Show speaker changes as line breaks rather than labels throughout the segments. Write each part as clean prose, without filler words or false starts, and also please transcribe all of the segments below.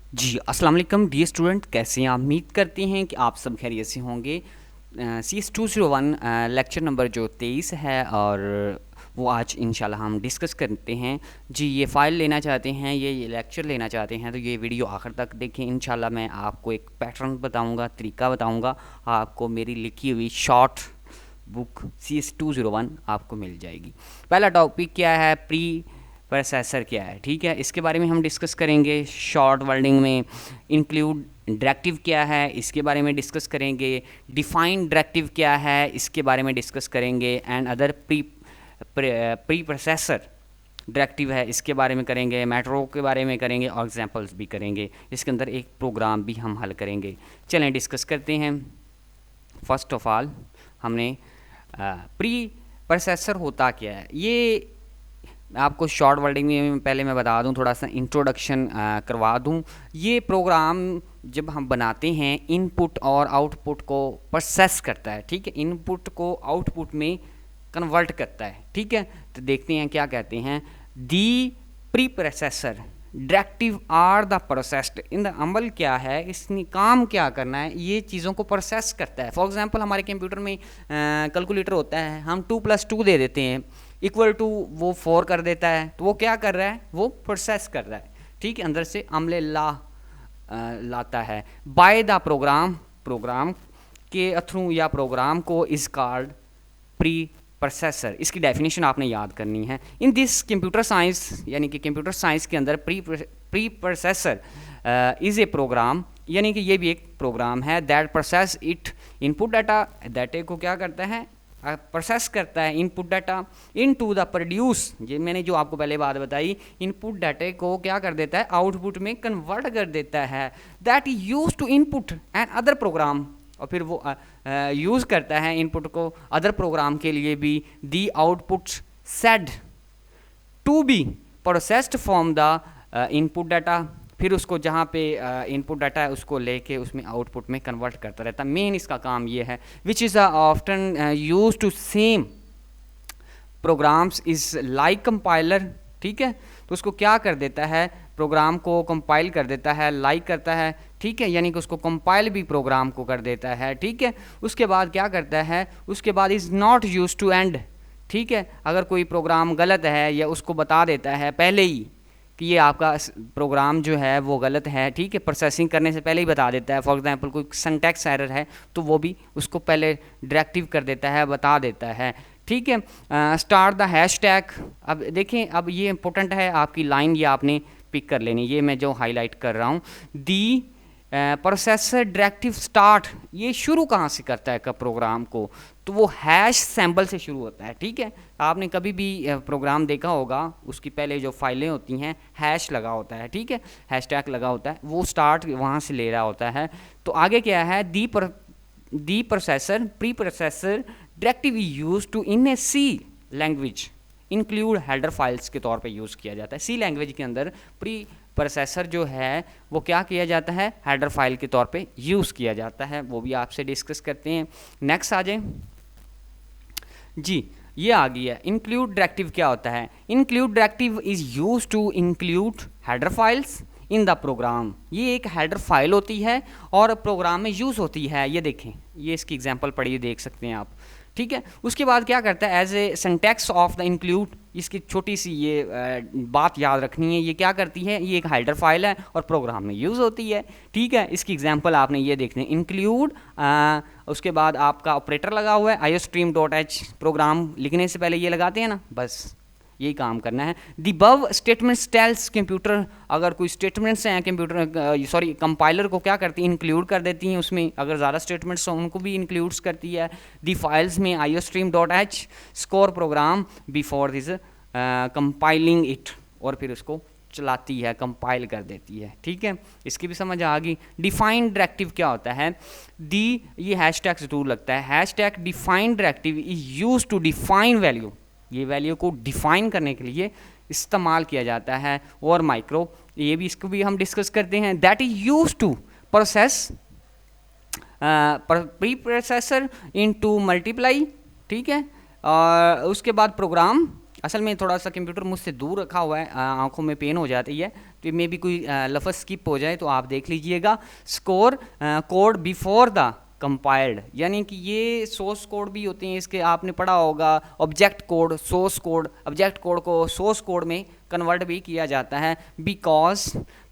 जी, अस्सलाम वालेकुम dear student, कैसे हैं आप? उम्मीद करते हैं कि आप सब खैरियत से होंगे। CS201 लेक्चर नंबर जो 23 है और वो आज इंशाल्लाह हम डिस्कस करते हैं। जी, ये फ़ाइल लेना चाहते हैं, ये लेक्चर लेना चाहते हैं तो ये वीडियो आखिर तक देखें। इंशाल्लाह मैं आपको एक पैटर्न बताऊंगा, तरीका बताऊंगा, आपको मेरी लिखी हुई शॉर्ट बुक CS201 आपको मिल जाएगी। पहला टॉपिक क्या है? प्री प्रोसेसर क्या है, ठीक है, इसके बारे में हम डिस्कस करेंगे। शॉर्ट वर्डिंग में इंक्लूड डायरेक्टिव क्या है, इसके बारे में डिस्कस करेंगे। डिफाइन डायरेक्टिव क्या है, इसके बारे में डिस्कस करेंगे। And other pre processor directive है, इसके बारे में करेंगे। मेट्रो के बारे में करेंगे और एग्जांपल्स भी करेंगे। इसके अंदर एक प्रोग्राम भी हम हल करेंगे। चलें डिस्कस करते हैं। फर्स्ट ऑफ ऑल हमने प्री प्रोसेसर होता क्या है, ये आपको शॉर्ट वर्डिंग में पहले मैं बता दूं, थोड़ा सा इंट्रोडक्शन करवा दूं। ये प्रोग्राम जब हम बनाते हैं इनपुट और आउटपुट को प्रोसेस करता है, ठीक है, इनपुट को आउटपुट में कन्वर्ट करता है, ठीक है। तो देखते हैं क्या कहते हैं। The preprocessor directive are the processed in the अमल क्या है, इसने काम क्या करना है, ये चीज़ों को प्रोसेस करता है। फॉर एग्जांपल हमारे कंप्यूटर में कैलकुलेटर होता है, हम 2+2 दे देते हैं इक्वल टू, वो 4 कर देता है, तो वो क्या कर रहा है, वो प्रोसेस कर रहा है, ठीक है, अंदर से अमले लाता है। बाय द प्रोग्राम के थ्रू या प्रोग्राम को इज कॉल्ड प्री प्रोसेसर। इसकी डेफिनेशन आपने याद करनी है। इन दिस कंप्यूटर साइंस, यानी कि कंप्यूटर साइंस के अंदर pre processor is a program, यानी कि ये भी एक प्रोग्राम है that process it input data, डाटे को क्या करता है, प्रोसेस करता है input data into the produce. ये मैंने जो आपको पहले बात बताई, इनपुट डाटे को क्या कर देता है, आउटपुट में कन्वर्ट कर देता है। That use to input and other program, और फिर वो यूज़ करता है इनपुट को अदर प्रोग्राम के लिए भी। The output said to be processed from the input data, फिर उसको जहाँ पे इनपुट डाटा है उसको लेके उसमें आउटपुट में कन्वर्ट करता रहता है। मेन इसका काम ये है। Which is often use to same programs is like compiler, ठीक है। तो उसको क्या कर देता है, प्रोग्राम को कंपाइल कर देता है, लाइक करता है, ठीक है, यानी कि उसको कंपाइल भी प्रोग्राम को कर देता है, ठीक है। उसके बाद क्या करता है, उसके बाद is not use to and, ठीक है। अगर कोई प्रोग्राम गलत है या उसको बता देता है पहले ही कि ये आपका प्रोग्राम जो है वो गलत है, ठीक है, प्रोसेसिंग करने से पहले ही बता देता है। फॉर एग्जांपल कोई सिंटैक्स एरर है तो वो भी उसको पहले डायरेक्टिव कर देता है, बता देता है, ठीक है। स्टार्ट द हैशटैग, अब देखें, अब ये इंपॉर्टेंट है, आपकी लाइन ये आपने पिक कर लेनी, ये मैं जो हाईलाइट कर रहा हूँ। दी प्रोसेसर डायरेक्टिव स्टार्ट, ये शुरू कहाँ से करता है प्रोग्राम को, तो वो हैश सिंबल से शुरू होता है, ठीक है। आपने कभी भी प्रोग्राम देखा होगा, उसकी पहले जो फाइलें होती हैं हैश लगा होता है, ठीक है, हैशटैग लगा होता है, वो स्टार्ट वहाँ से ले रहा होता है। तो आगे क्या है, the processor preprocessor directive use to in a C language include header files के तौर पे यूज़ किया जाता है। सी लैंग्वेज के अंदर प्री प्रोसेसर जो है वो क्या किया जाता है, हेडर फाइल के तौर पे यूज़ किया जाता है, वो भी आपसे डिस्कस करते हैं। नेक्स्ट आ जाए जी, ये आ गई है। इंक्लूड डायरेक्टिव क्या होता है, include directive is use to include header files in the program. ये एक हेडर फाइल होती है और प्रोग्राम में यूज़ होती है। ये देखें, ये इसकी एग्जांपल पढ़िए, देख सकते हैं आप, ठीक है। उसके बाद क्या करता है, as a syntax of the include, इसकी छोटी सी ये बात याद रखनी है। ये क्या करती है, ये एक हेडर फाइल है और प्रोग्राम में यूज़ होती है, ठीक है। इसकी एग्जांपल आपने ये देखने, इंक्लूड, उसके बाद आपका ऑपरेटर लगा हुआ है iostream.h, प्रोग्राम लिखने से पहले ये लगाते हैं ना, बस यही काम करना है। दी बव स्टेटमेंट्स टेल्स कंप्यूटर, अगर कोई स्टेटमेंट्स हैं कंप्यूटर, सॉरी कंपाइलर को क्या करती है, इंक्लूड कर देती हैं उसमें, अगर ज़्यादा स्टेटमेंट्स हो उनको भी इंक्लूड्स करती है। दी फाइल्स में iostream.h score programme before this compiling it, और फिर उसको चलाती है, कंपाइल कर देती है, ठीक है। इसकी भी समझ आ गई। डिफाइंड डायरेक्टिव क्या होता है, दी, ये हैशटैग से दूर लगता है, hashtag defined directive is use to define value, ये वैल्यू को डिफाइन करने के लिए इस्तेमाल किया जाता है। और माइक्रो, ये भी, इसको भी हम डिस्कस करते हैं। That is use to process pre processor into multiply, ठीक है। और उसके बाद प्रोग्राम, असल में थोड़ा सा कंप्यूटर मुझसे दूर रखा हुआ है, आंखों में पेन हो जाती है, तो कि मे भी कोई लफ्ज़ स्किप हो जाए तो आप देख लीजिएगा। Score code before the compiled, यानी कि ये सोर्स कोड भी होते हैं इसके, आपने पढ़ा होगा object code, source code. Object code को सोर्स कोड में कन्वर्ट भी किया जाता है। Because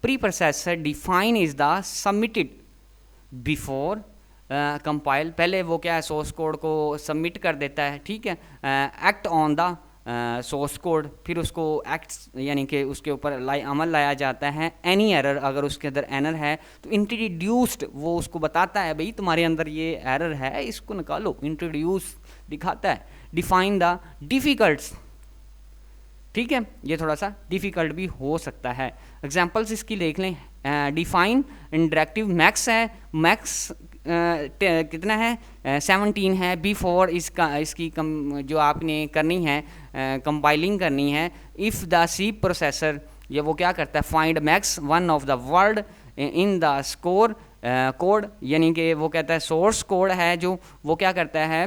pre processor define is the submitted before compile, पहले वो क्या है सोर्स कोड को सबमिट कर देता है, ठीक है, act on the source code, फिर उसको एक्ट यानी कि उसके ऊपर अमल लाया जाता है। एनी एरर, अगर उसके अंदर एरर है तो इंट्रोड्यूस्ड, वो उसको बताता है भाई तुम्हारे अंदर ये एरर है, इसको निकालो, इंट्रोड्यूस दिखाता है। डिफाइन द डिफ़िकल्ट्स, ठीक है, ये थोड़ा सा डिफ़िकल्ट भी हो सकता है। एग्जांपल्स इसकी देख लें। डिफाइन इंटरेक्टिव मैक्स है, मैक्स कितना है 17 है। बिफोर इसकी जो आपने करनी है कंपाइलिंग करनी है। इफ़ द सी प्रोसेसर, ये वो क्या करता है find max one of the word in the score code, यानी कि वो कहता है सोर्स कोड है जो वो क्या करता है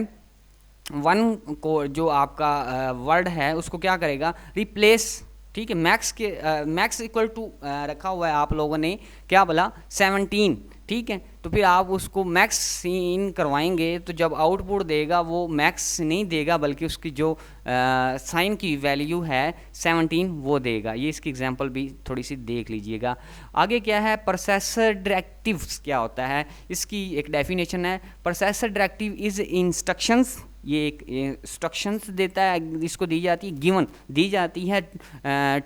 वन को जो आपका वर्ड है उसको क्या करेगा रिप्लेस, ठीक है। मैक्स के मैक्स इक्वल टू रखा हुआ है आप लोगों ने क्या बोला 17, ठीक है, तो फिर आप उसको मैक्स इन करवाएंगे तो जब आउटपुट देगा वो मैक्स नहीं देगा बल्कि उसकी जो साइन की वैल्यू है 17 वो देगा। ये इसकी एग्जांपल भी थोड़ी सी देख लीजिएगा। आगे क्या है प्रोसेसर डायरेक्टिव्स क्या होता है, इसकी एक डेफिनेशन है। प्रोसेसर डायरेक्टिव इज इंस्ट्रक्शंस, ये एक इंस्ट्रक्शंस देता है, इसको दी जाती है गिवन, दी जाती है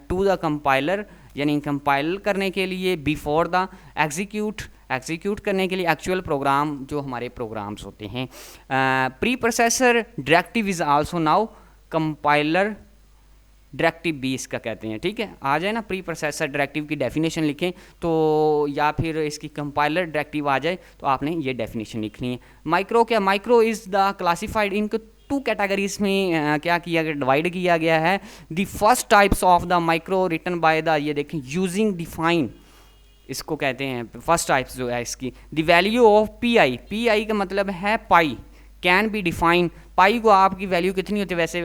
टू द कंपाइलर, यानी कंपाइल करने के लिए, बिफोर द एग्जीक्यूट करने के लिए एक्चुअल प्रोग्राम जो हमारे प्रोग्राम्स होते हैं। Pre processor directive is also now compiler directive भी इसका कहते हैं, ठीक है। आ जाए ना प्री प्रोसेसर डायरेक्टिव की डेफिनेशन लिखें तो, या फिर इसकी कंपाइलर डायरेक्टिव आ जाए तो आपने ये डेफिनेशन लिखनी है। माइक्रो क्या, माइक्रो इज़ द क्लासिफाइड, इनको 2 कैटेगरीज में क्या किया गया, डिवाइड किया गया है। The first types of the micro written by the, ये देखें यूजिंग डिफाइन, इसको कहते हैं फर्स्ट टाइप्स जो है इसकी। The value of P I का मतलब है पाई, कैन बी डिफाइन। पाई को आपकी वैल्यू कितनी होती है वैसे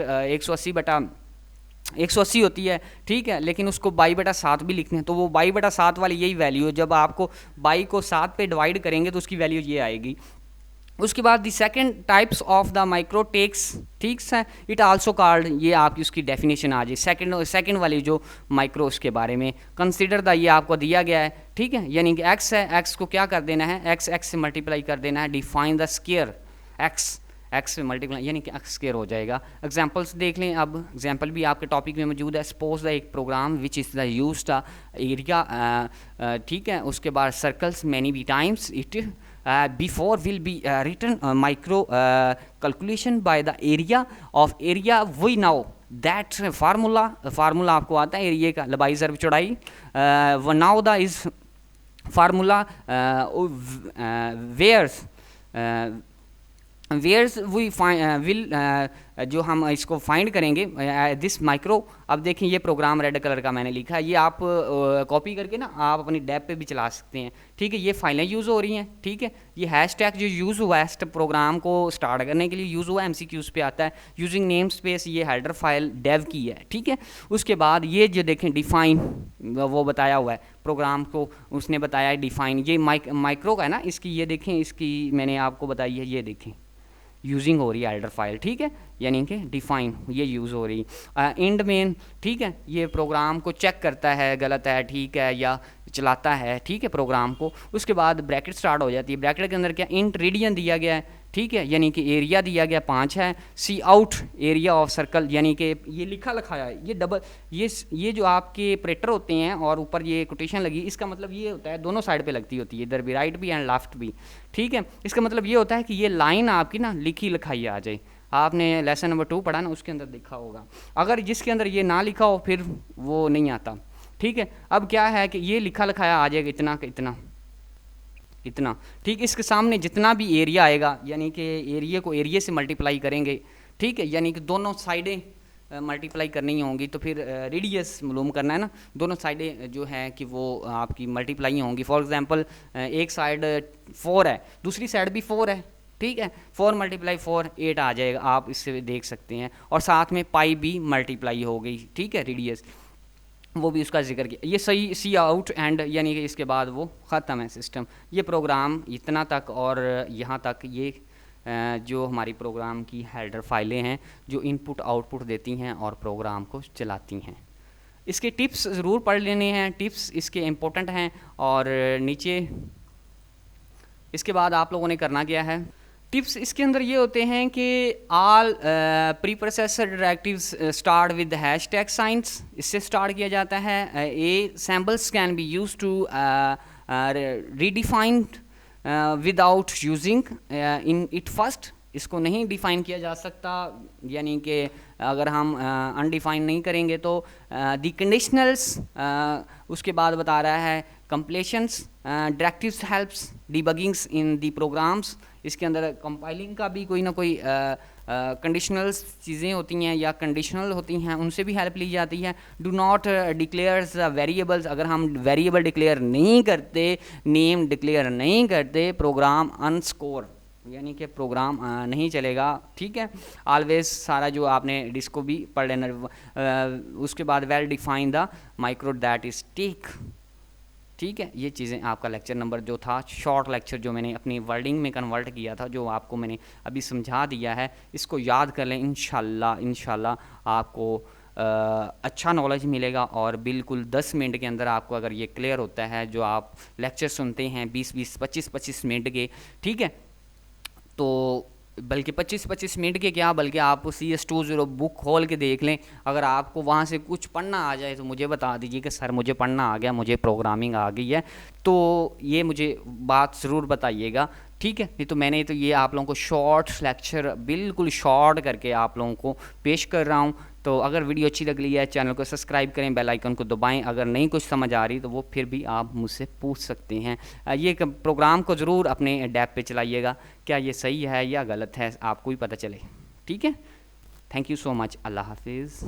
180 होती है, ठीक है, लेकिन उसको 22/7 भी लिखते हैं तो वो 22/7 वाली यही वैल्यू है। जब आपको 22 को 7 पे डिवाइड करेंगे तो उसकी वैल्यू ये आएगी। उसके बाद the second types of the micro texts, ठीक है, इट आल्सो कॉल्ड, ये आपकी उसकी डेफिनेशन आ जाए सेकंड वाली जो माइक्रो उसके बारे में। कंसीडर द, ये आपको दिया गया है, ठीक है, यानी कि एक्स है, एक्स को क्या कर देना है, एक्स से मल्टीप्लाई कर देना है। डिफाइन द स्क्वायर, एक्स से मल्टीप्लाई यानी कि एक्स स्क्वायर हो जाएगा। एग्जांपल्स देख लें, अब एग्जांपल भी आपके टॉपिक में मौजूद है। सपोज द एक program which is the use the area, ठीक है, उसके बाद circles many be times it before will be written micro calculation by the area of area we know that formula आपको आता है एरिया का लंबाई ज़रब चौड़ाई। now the is formula where's we will, जो हम इसको फाइंड करेंगे दिस माइक्रो। अब देखें ये प्रोग्राम रेड कलर का मैंने लिखा है, ये आप कॉपी करके ना आप अपनी डैब पे भी चला सकते हैं, ठीक है। ये फाइलें यूज़ हो रही हैं, ठीक है। ये हैशटैग जो यूज़ हुआ है प्रोग्राम को स्टार्ट करने के लिए यूज़ हुआ है, MCQs पे आता है। यूजिंग नेम स्पेस, ये हेडर फाइल डेव की है, ठीक है। उसके बाद ये जो देखें डिफाइन, वो बताया हुआ है प्रोग्राम को, उसने बताया है डिफाइन। ये माइक्रो का है ना, इसकी ये देखें, इसकी मैंने आपको बताई है, ये देखें यूजिंग हो रही है हेडर फाइल, ठीक है, यानी कि डिफाइन ये यूज़ हो रही। इंड मेन, ठीक है, ये प्रोग्राम को चेक करता है गलत है ठीक है या चलाता है, ठीक है, प्रोग्राम को। उसके बाद ब्रैकेट स्टार्ट हो जाती है, ब्रैकेट के अंदर क्या इंट रेडियन दिया गया है, ठीक है, यानी कि एरिया दिया गया 5 है। सी आउट एरिया ऑफ सर्कल, यानी कि ये लिखा लिखाया है, ये डबल, ये जो आपके ऑपरेटर होते हैं और ऊपर ये कोटेशन लगी, इसका मतलब ये होता है दोनों साइड पे लगती होती है, इधर भी राइट भी एंड लेफ्ट भी, ठीक है। इसका मतलब ये होता है कि ये लाइन आपकी ना लिखी लिखाई आ जाए। आपने लेसन नंबर 2 पढ़ा ना, उसके अंदर लिखा होगा। अगर जिसके अंदर ये ना लिखा हो फिर वो नहीं आता, ठीक है। अब क्या है कि ये लिखा लिखाया आ जाएगा इतना का इतना इतना, ठीक। इसके सामने जितना भी एरिया आएगा, यानी कि एरिया को एरिया से मल्टीप्लाई करेंगे, ठीक है, यानी कि दोनों साइडें मल्टीप्लाई करनी होंगी तो फिर रेडियस मालूम करना है ना, दोनों साइडें जो हैं कि वो आपकी मल्टीप्लाई होंगी। फॉर एग्जांपल एक साइड 4 है, दूसरी साइड भी 4 है, ठीक है, 4 × 4 8 आ जाएगा, आप इससे देख सकते हैं। और साथ में पाई भी मल्टीप्लाई हो गई, ठीक है, रेडियस। वो भी उसका जिक्र किया। ये सही सी आउट एंड यानी कि इसके बाद वो ख़त्म है सिस्टम। ये प्रोग्राम इतना तक और यहाँ तक ये जो हमारी प्रोग्राम की हेडर फाइलें हैं जो इनपुट आउटपुट देती हैं और प्रोग्राम को चलाती हैं। इसके टिप्स ज़रूर पढ़ लेने हैं, टिप्स इसके इम्पोर्टेंट हैं। और नीचे इसके बाद आप लोगों ने करना क्या है, टिप्स इसके अंदर ये होते हैं कि all preprocessor directives start with hash tag signs, इससे स्टार्ट किया जाता है। A samples can be use to redefined without using in it first, इसको नहीं डिफ़ाइन किया जा सकता, यानी कि अगर हम अनडिफाइन नहीं करेंगे तो दी कंडीशनल्स उसके बाद बता रहा है कंप्लेशंस डायरेक्टिव्स हेल्प्स डिबगिंग्स इन दी प्रोग्राम्स। इसके अंदर कंपाइलिंग का भी कोई ना कोई कंडीशनल्स चीज़ें होती हैं या कंडीशनल होती हैं, उनसे भी हेल्प ली जाती है। डू नॉट डिक्लेयर्स वेरिएबल्स, अगर हम वेरिएबल डिक्लेयर नहीं करते, नेम डिक्लेयर नहीं करते, प्रोग्राम अनस्कोर यानी कि प्रोग्राम नहीं चलेगा। ठीक है, ऑलवेज सारा जो आपने डिस्को भी पढ़ लेना। उसके बाद well define the micro that is take. ठीक है, ये चीज़ें आपका लेक्चर नंबर जो था, शॉर्ट लेक्चर जो मैंने अपनी वर्डिंग में कन्वर्ट किया था, जो आपको मैंने अभी समझा दिया है, इसको याद कर लें। इंशाल्लाह आपको अच्छा नॉलेज मिलेगा और बिल्कुल 10 मिनट के अंदर आपको अगर ये क्लियर होता है, जो आप लेक्चर सुनते हैं 20-20 25-25 मिनट के, ठीक है, तो बल्कि 25-25 मिनट के क्या, बल्कि आप CS20 बुक खोल के देख लें। अगर आपको वहाँ से कुछ पढ़ना आ जाए तो मुझे बता दीजिए कि सर मुझे पढ़ना आ गया, मुझे प्रोग्रामिंग आ गई है, तो ये मुझे बात ज़रूर बताइएगा। ठीक है, नहीं तो मैंने तो ये आप लोगों को शॉर्ट लेक्चर बिल्कुल शॉर्ट करके आप लोगों को पेश कर रहा हूँ। तो अगर वीडियो अच्छी लग रही है चैनल को सब्सक्राइब करें, बेल आइकन को दबाएं। अगर नहीं कुछ समझ आ रही तो वो फिर भी आप मुझसे पूछ सकते हैं। ये प्रोग्राम को ज़रूर अपने डैप पे चलाइएगा, क्या ये सही है या गलत है आपको ही पता चले। ठीक है, थैंक यू सो मच, अल्लाह हाफिज़।